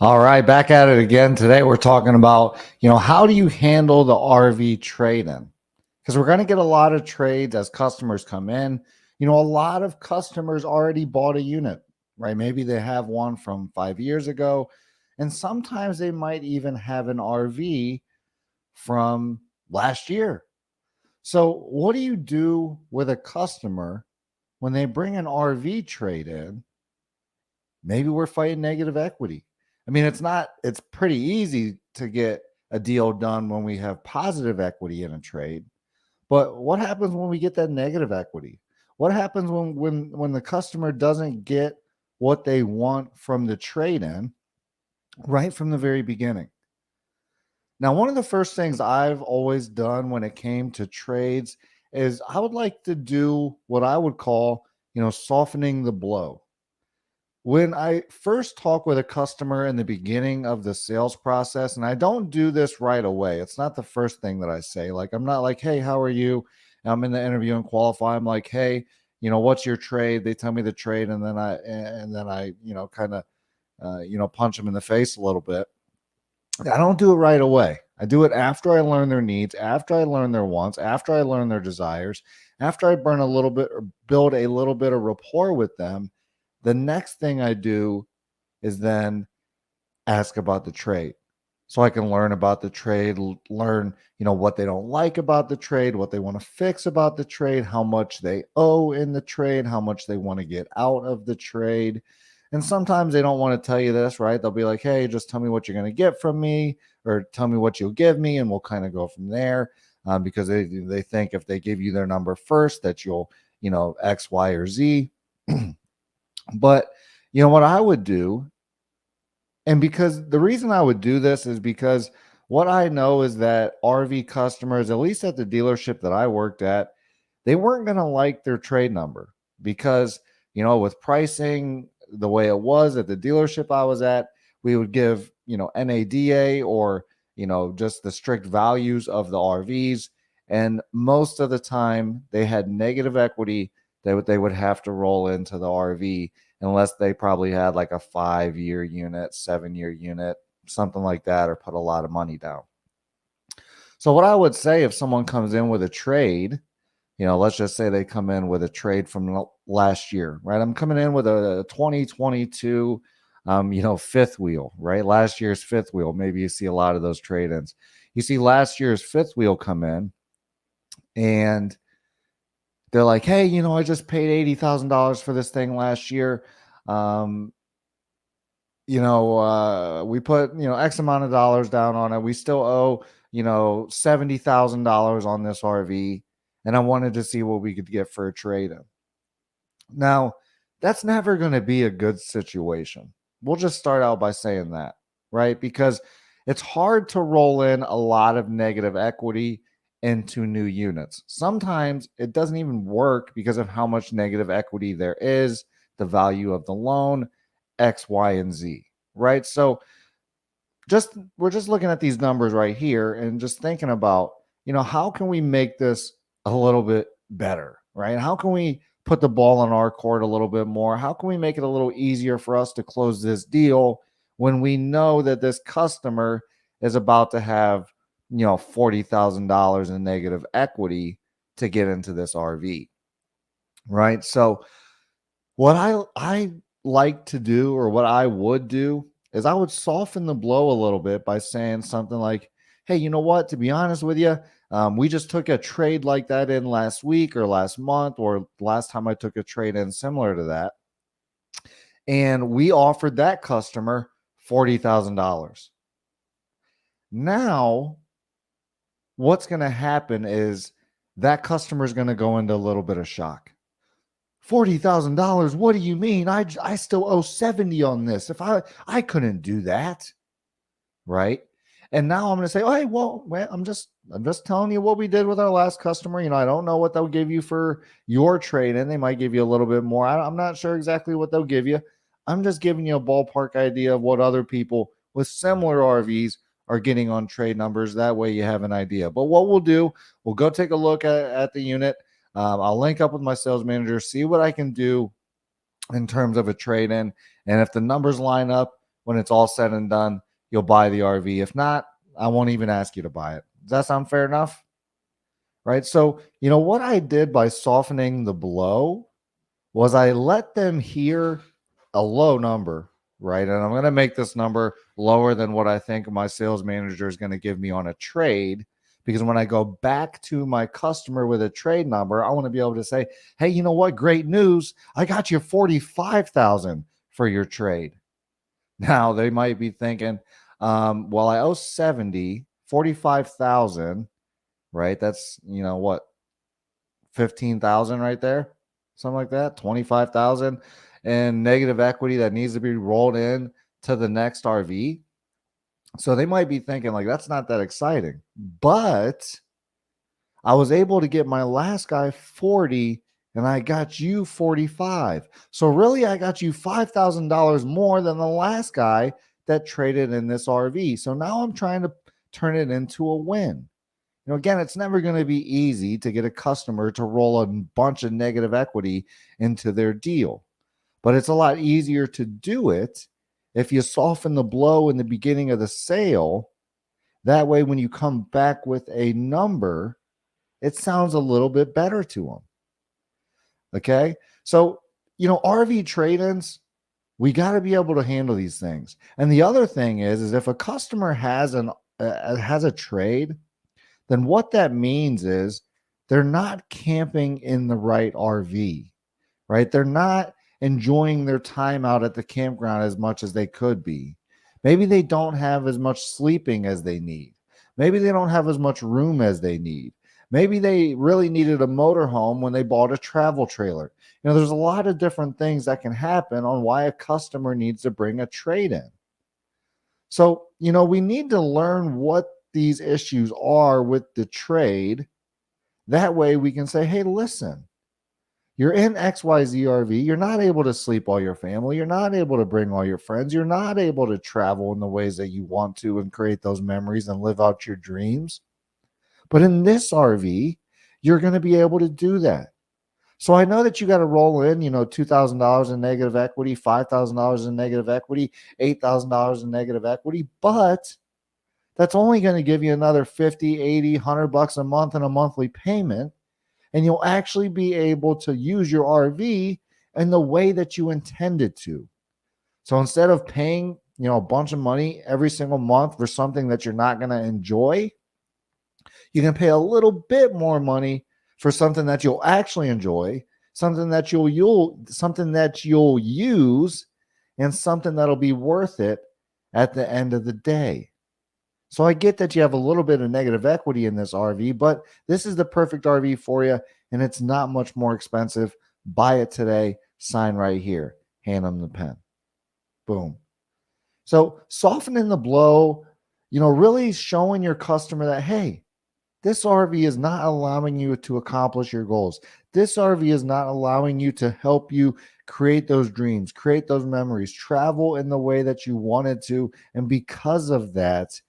All right, back at it again. Today we're talking about, how do you handle the RV trade-in? Because we're going to get a lot of trades as customers come in. A lot of customers already bought a unit, right? Maybe they have one from 5 years ago, and sometimes they might even have an RV from last year. So, what do you do with a customer when they bring an RV trade in? Maybe we're fighting negative equity. I mean, it's pretty easy to get a deal done when we have positive equity in a trade. But what happens when we get that negative equity? What happens when the customer doesn't get what they want from the trade in right from the very beginning? Now, one of the first things I've always done when it came to trades is I would like to do what I would call, softening the blow. When I first talk with a customer in the beginning of the sales process, and I don't do this right away, it's not the first thing that I say. Like, I'm not like, hey, how are you? And I'm in the interview and qualify. I'm like, hey, what's your trade? They tell me the trade, and then I kind of, punch them in the face a little bit. I don't do it right away. I do it after I learn their needs, after I learn their wants, after I learn their desires, after I burn a little bit or build a little bit of rapport with them. The next thing I do is then ask about the trade. So I can learn about the trade, learn, what they don't like about the trade, what they want to fix about the trade, how much they owe in the trade, how much they want to get out of the trade. And sometimes they don't want to tell you this, right? They'll be like, hey, just tell me what you're going to get from me, or tell me what you'll give me, and we'll kind of go from there. Because they think if they give you their number first, that you'll, X, Y, or Z. But what I would do, and because the reason I would do this is because what I know is that RV customers, at least at the dealership that I worked at, they weren't going to like their trade number because, with pricing the way it was at the dealership I was at, we would give, NADA or, just the strict values of the RVs. And most of the time they had negative equity that they would have to roll into the RV unless they probably had like a 5-year unit, 7-year unit, something like that, or put a lot of money down. So, what I would say if someone comes in with a trade, let's just say they come in with a trade from last year, right? I'm coming in with a 2022, fifth wheel, right? Last year's fifth wheel. Maybe you see a lot of those trade ins. You see last year's fifth wheel come in and they're like, hey, I just paid $80,000 for this thing last year. We put, X amount of dollars down on it. We still owe, $70,000 on this RV. And I wanted to see what we could get for a trade in. Now, that's never going to be a good situation. We'll just start out by saying that, right? Because it's hard to roll in a lot of negative equity into new units. Sometimes it doesn't even work because of how much negative equity there is, the value of the loan, X, Y, and Z, right? So we're just looking at these numbers right here and just thinking about, how can we make this a little bit better, right? How can we put the ball in our court a little bit more? How can we make it a little easier for us to close this deal when we know that this customer is about to have, $40,000 in negative equity to get into this RV, right? So what I like to do, or what I would do, is I would soften the blow a little bit by saying something like, hey, you know what? To be honest with you, we just took a trade like that in last week or last month or last time I took a trade in similar to that. And we offered that customer $40,000. Now, what's going to happen is that customer is going to go into a little bit of shock. $40,000. What do you mean? I still owe 70 on this. If I couldn't do that, right? And now I'm going to say, oh, hey, well, I'm just telling you what we did with our last customer. I don't know what they'll give you for your trade in. They might give you a little bit more. I'm not sure exactly what they'll give you. I'm just giving you a ballpark idea of what other people with similar RVs are getting on trade numbers. That way you have an idea. But what we'll do, we'll go take a look at the unit. I'll link up with my sales manager, see what I can do in terms of a trade in. And if the numbers line up, when it's all said and done, you'll buy the RV. If not, I won't even ask you to buy it. Does that sound fair enough? Right. So, what I did by softening the blow was I let them hear a low number, right? And I'm going to make this number lower than what I think my sales manager is going to give me on a trade. Because when I go back to my customer with a trade number, I want to be able to say, hey, you know what? Great news. I got you 45,000 for your trade. Now they might be thinking, well, I owe 70, 45,000, right? That's, what, 15,000 right there, something like that, 25,000 and negative equity that needs to be rolled in to the next RV. So they might be thinking like, that's not that exciting, but I was able to get my last guy 40 and I got you 45. So really I got you $5,000 more than the last guy that traded in this RV. So now I'm trying to turn it into a win. Again, it's never going to be easy to get a customer to roll a bunch of negative equity into their deal, but it's a lot easier to do it if you soften the blow in the beginning of the sale. That way, when you come back with a number, it sounds a little bit better to them. Okay. So, RV trade-ins, we got to be able to handle these things. And the other thing is if a customer has a trade, then what that means is they're not camping in the right RV, right? They're not enjoying their time out at the campground as much as they could be. Maybe they don't have as much sleeping as they need. Maybe they don't have as much room as they need. Maybe they really needed a motorhome when they bought a travel trailer. There's a lot of different things that can happen on why a customer needs to bring a trade in. So, we need to learn what these issues are with the trade. That way we can say, hey, listen, you're in XYZ RV. You're not able to sleep all your family. You're not able to bring all your friends. You're not able to travel in the ways that you want to and create those memories and live out your dreams. But in this RV, you're going to be able to do that. So I know that you got to roll in, $2,000 in negative equity, $5,000 in negative equity, $8,000 in negative equity, but that's only going to give you another 50, 80, $100 a month in a monthly payment. And you'll actually be able to use your RV in the way that you intended to. So instead of paying, a bunch of money every single month for something that you're not going to enjoy, you can pay a little bit more money for something that you'll actually enjoy, something that you'll use, and something that'll be worth it at the end of the day. So I get that you have a little bit of negative equity in this RV, but this is the perfect RV for you, and it's not much more expensive. Buy it today. Sign right here. Hand them the pen. Boom. So softening the blow, really showing your customer that, hey, this RV is not allowing you to accomplish your goals. This RV is not allowing you to help you create those dreams, create those memories, travel in the way that you wanted to. And because of that,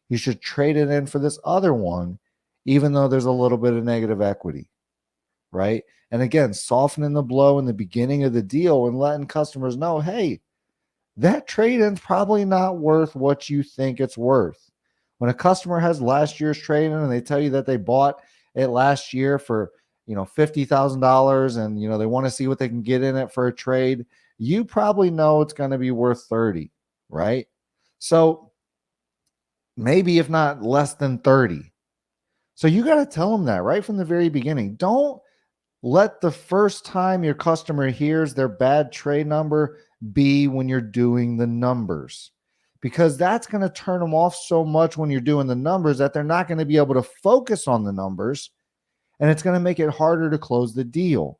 you should trade it in for this other one, even though there's a little bit of negative equity, right? And again, softening the blow in the beginning of the deal and letting customers know, hey, that trade-in's probably not worth what you think it's worth. When a customer has last year's trade-in and they tell you that they bought it last year for, $50,000 and, they want to see what they can get in it for a trade, you probably know it's going to be worth 30, right? So maybe if not less than 30. So you got to tell them that right from the very beginning. Don't let the first time your customer hears their bad trade number be when you're doing the numbers, because that's going to turn them off so much when you're doing the numbers that they're not going to be able to focus on the numbers, and it's going to make it harder to close the deal.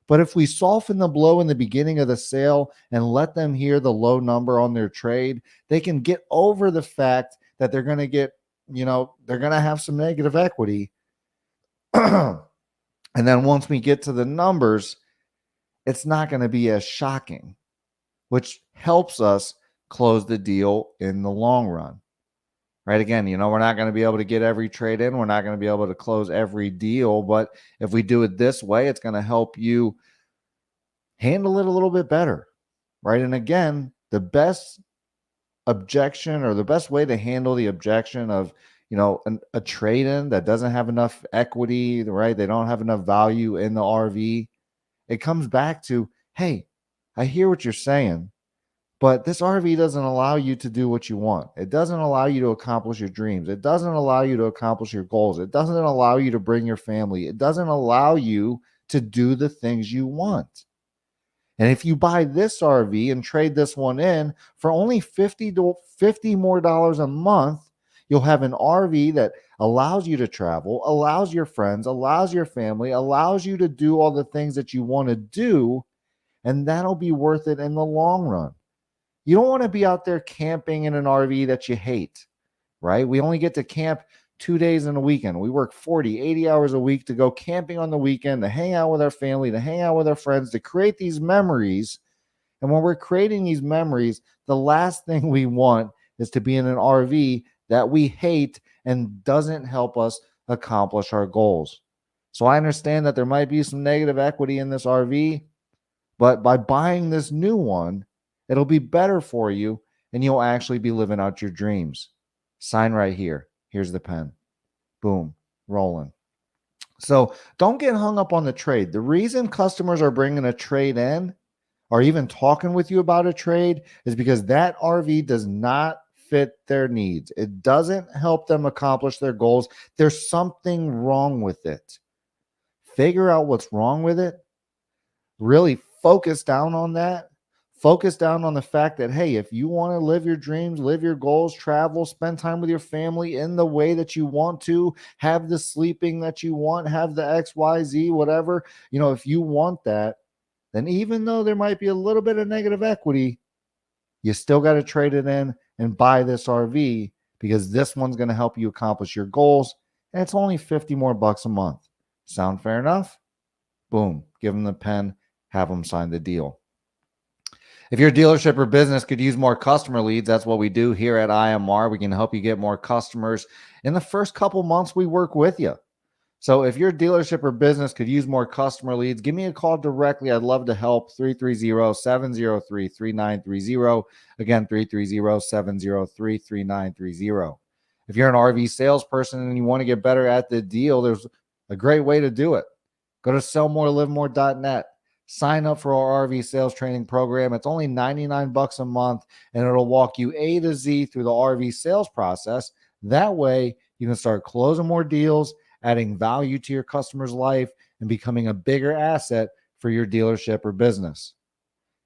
But if we soften the blow in the beginning of the sale and let them hear the low number on their trade, they can get over the fact that they're going to get, they're going to have some negative equity. And then once we get to the numbers, it's not going to be as shocking, which helps us close the deal in the long run. Right? Again, we're not going to be able to get every trade in. We're not going to be able to close every deal. But if we do it this way, it's going to help you handle it a little bit better. Right? And again, the best objection or the best way to handle the objection of, a trade-in that doesn't have enough equity, right? They don't have enough value in the RV. It comes back to, hey, I hear what you're saying, but this RV doesn't allow you to do what you want. It doesn't allow you to accomplish your dreams. It doesn't allow you to accomplish your goals. It doesn't allow you to bring your family. It doesn't allow you to do the things you want. And if you buy this RV and trade this one in for only $50 more a month, you'll have an RV that allows you to travel, allows your friends, allows your family, allows you to do all the things that you want to do, and that'll be worth it in the long run. You don't want to be out there camping in an RV that you hate, right? We only get to camp 2 days in a weekend. We work 40, 80 hours a week to go camping on the weekend, to hang out with our family, to hang out with our friends, to create these memories. And when we're creating these memories, the last thing we want is to be in an RV that we hate and doesn't help us accomplish our goals. So I understand that there might be some negative equity in this RV, but by buying this new one, it'll be better for you and you'll actually be living out your dreams. Sign right here. Here's the pen. Boom, rolling. So don't get hung up on the trade. The reason customers are bringing a trade in or even talking with you about a trade is because that RV does not fit their needs. It doesn't help them accomplish their goals. There's something wrong with it. Figure out what's wrong with it. Really focus down on that. Focus down on the fact that, hey, if you want to live your dreams, live your goals, travel, spend time with your family in the way that you want to, have the sleeping that you want, have the XYZ, whatever, if you want that, then even though there might be a little bit of negative equity, you still got to trade it in and buy this RV because this one's going to help you accomplish your goals. And it's only $50 more a month. Sound fair enough? Boom. Give them the pen, have them sign the deal. If your dealership or business could use more customer leads, that's what we do here at IMR. We can help you get more customers in the first couple months we work with you. So if your dealership or business could use more customer leads, give me a call directly. I'd love to help. 330-703-3930. Again, 330-703-3930. If you're an RV salesperson and you want to get better at the deal, there's a great way to do it. Go to sellmorelivemore.net. Sign up for our RV sales training program. It's only $99 a month, and it'll walk you A to Z through the RV sales process. That way, you can start closing more deals, adding value to your customer's life, and becoming a bigger asset for your dealership or business.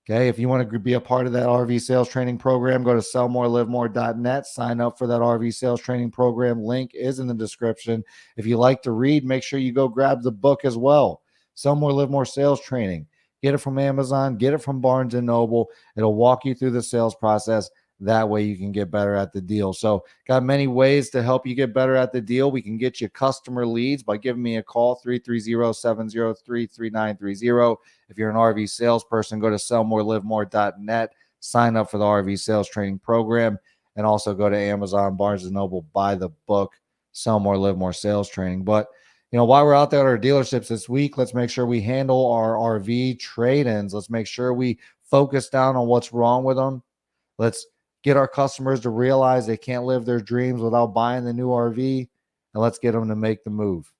Okay, if you want to be a part of that RV sales training program, go to sellmorelivemore.net. Sign up for that RV sales training program. Link is in the description. If you like to read, make sure you go grab the book as well. Sell More, Live More Sales Training. Get it from Amazon. Get it from Barnes & Noble. It'll walk you through the sales process. That way you can get better at the deal. So got many ways to help you get better at the deal. We can get you customer leads by giving me a call, 330-703-3930. If you're an RV salesperson, go to sellmorelivemore.net. Sign up for the RV sales training program. And also go to Amazon, Barnes & Noble, buy the book, Sell More, Live More Sales Training. But while we're out there at our dealerships this week, let's make sure we handle our RV trade-ins. Let's make sure we focus down on what's wrong with them. Let's get our customers to realize they can't live their dreams without buying the new RV, and let's get them to make the move.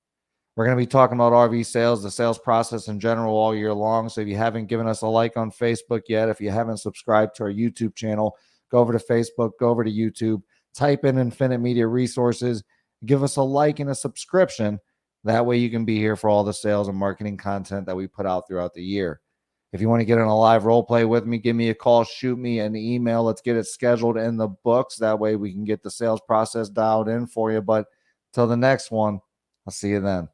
We're going to be talking about RV sales, the sales process in general all year long. So if you haven't given us a like on Facebook yet, if you haven't subscribed to our YouTube channel, go over to Facebook, go over to YouTube, type in Infinite Media Resources, give us a like and a subscription. That way you can be here for all the sales and marketing content that we put out throughout the year. If you want to get in a live role play with me, give me a call, shoot me an email. Let's get it scheduled in the books. That way we can get the sales process dialed in for you. But till the next one, I'll see you then.